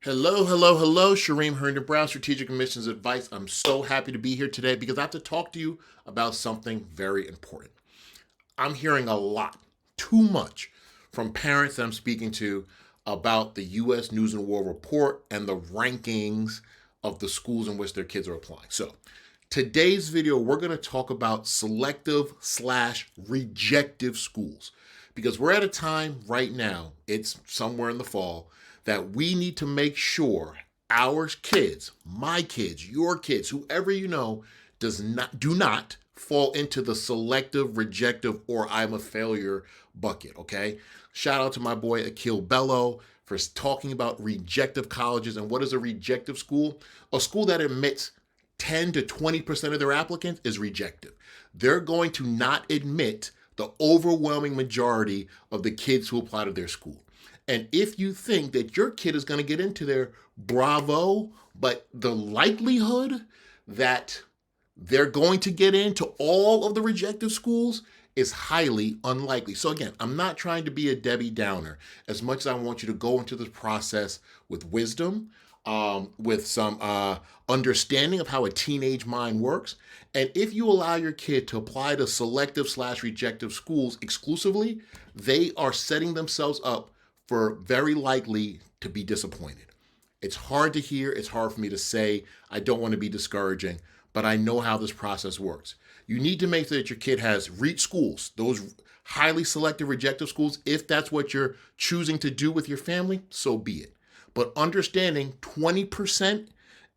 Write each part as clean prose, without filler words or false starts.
Hello, hello, hello. Shereem Herndon-Brown, Strategic Admissions Advice. I'm so happy to be here today because I have to talk to you about something very important. I'm hearing a lot, too much, from parents that I'm speaking to about the U.S. News and World Report and the rankings of the schools in which their kids are applying. So, today's video, we're going to talk about selective slash rejective schools because we're at a time right now, it's somewhere in the fall, that we need to make sure our kids, my kids, your kids, whoever you know, do not fall into the selective, rejective, or I'm a failure bucket, okay? Shout out to my boy Akil Bello for talking about rejective colleges. And what is a rejective school? A school that admits 10 to 20% of their applicants is rejective. They're going to not admit the overwhelming majority of the kids who apply to their school. And if you think that your kid is going to get into there, bravo, but the likelihood that they're going to get into all of the rejective schools is highly unlikely. So again, I'm not trying to be a Debbie Downer as much as I want you to go into this process with wisdom, with some understanding of how a teenage mind works. And if you allow your kid to apply to selective slash rejective schools exclusively, they are setting themselves up for very likely to be disappointed. It's hard to hear. It's hard for me to say. I don't want to be discouraging, but I know how this process works. You need to make sure that your kid has reach schools, those highly selective rejective schools. If that's what you're choosing to do with your family, so be it. But understanding 20%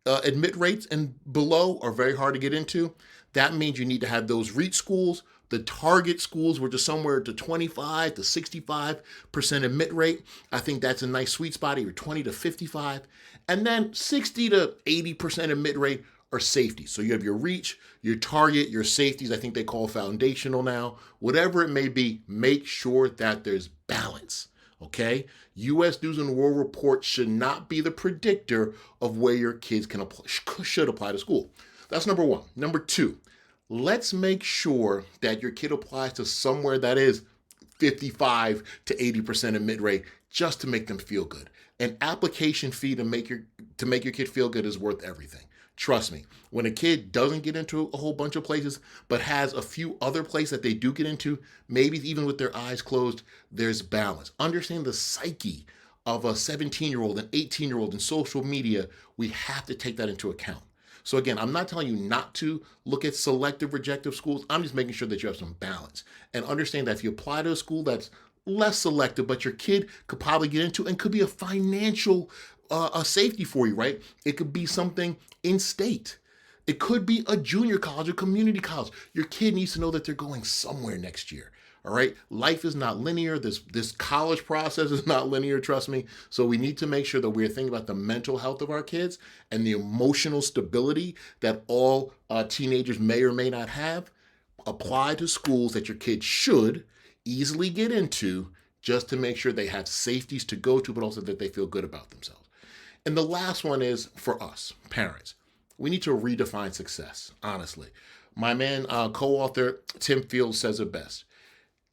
admit rates and below are very hard to get into. That means you need to have those reach schools. The target schools were just somewhere to 25 to 65% admit rate. I think that's a nice sweet spot, either 20 to 55. And then 60 to 80% admit rate are safety. So you have your reach, your target, your safeties, I think they call foundational now. Whatever it may be, make sure that there's balance. Okay? U.S. News and World Report should not be the predictor of where your kids should apply to school. That's number one. Number two, let's make sure that your kid applies to somewhere that is 55 to 80% admit rate just to make them feel good. An application fee to make your kid feel good is worth everything. Trust me, when a kid doesn't get into a whole bunch of places, but has a few other places that they do get into, maybe even with their eyes closed, there's balance. Understand the psyche of a 17-year-old, an 18-year-old in social media, we have to take that into account. So again, I'm not telling you not to look at selective rejective schools. I'm just making sure that you have some balance. And understand that if you apply to a school that's less selective, but your kid could probably get into and could be a financial a safety for you, right? It could be something in state. It could be a junior college, a community college. Your kid needs to know that they're going somewhere next year. All right. Life is not linear. This college process is not linear, trust me. So we need to make sure that we're thinking about the mental health of our kids and the emotional stability that all teenagers may or may not have. Apply to schools that your kid should easily get into just to make sure they have safeties to go to, but also that they feel good about themselves. And the last one is for us, parents. We need to redefine success, honestly. My man, co-author Tim Fields says it best.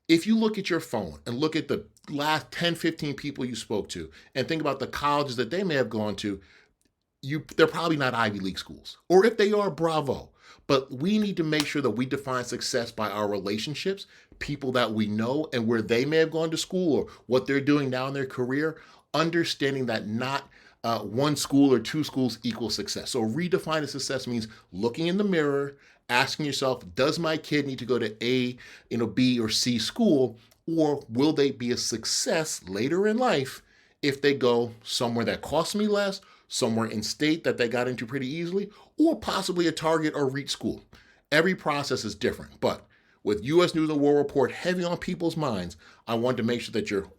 If you look at your phone and look at the last 10, 15 people you spoke to and think about the colleges that they may have gone to, they're probably not Ivy League schools. Or if they are, bravo. But we need to make sure that we define success by our relationships, people that we know and where they may have gone to school or what they're doing now in their career, understanding that not one school or two schools equals success. So redefining success means looking in the mirror, asking yourself, does my kid need to go to A, B or C school, or will they be a success later in life if they go somewhere that costs me less, somewhere in state that they got into pretty easily, or possibly a target or reach school? Every process is different, but with U.S. News and World Report heavy on people's minds, I want to make sure that you're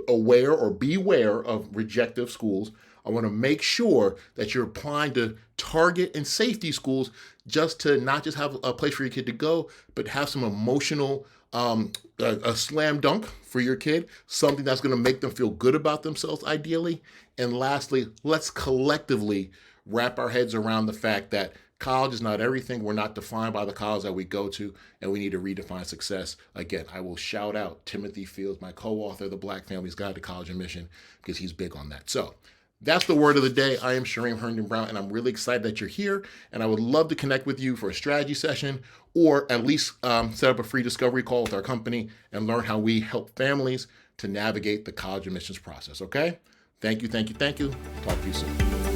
aware or beware of rejective schools. I want to make sure that you're applying to target and safety schools just to not just have a place for your kid to go, but have some emotional, a slam dunk for your kid, something that's going to make them feel good about themselves, ideally. And lastly, let's collectively wrap our heads around the fact that college is not everything. We're not defined by the college that we go to, and we need to redefine success. Again, I will shout out Timothy Fields, my co-author of The Black Family's Guide to College Admission, because he's big on that. So That's the word of the day. I am Shereem Herndon-Brown, and I'm really excited that you're here. And I would love to connect with you for a strategy session, or at least set up a free discovery call with our company and learn how we help families to navigate the college admissions process. Okay? Thank you, thank you, thank you. Talk to you soon.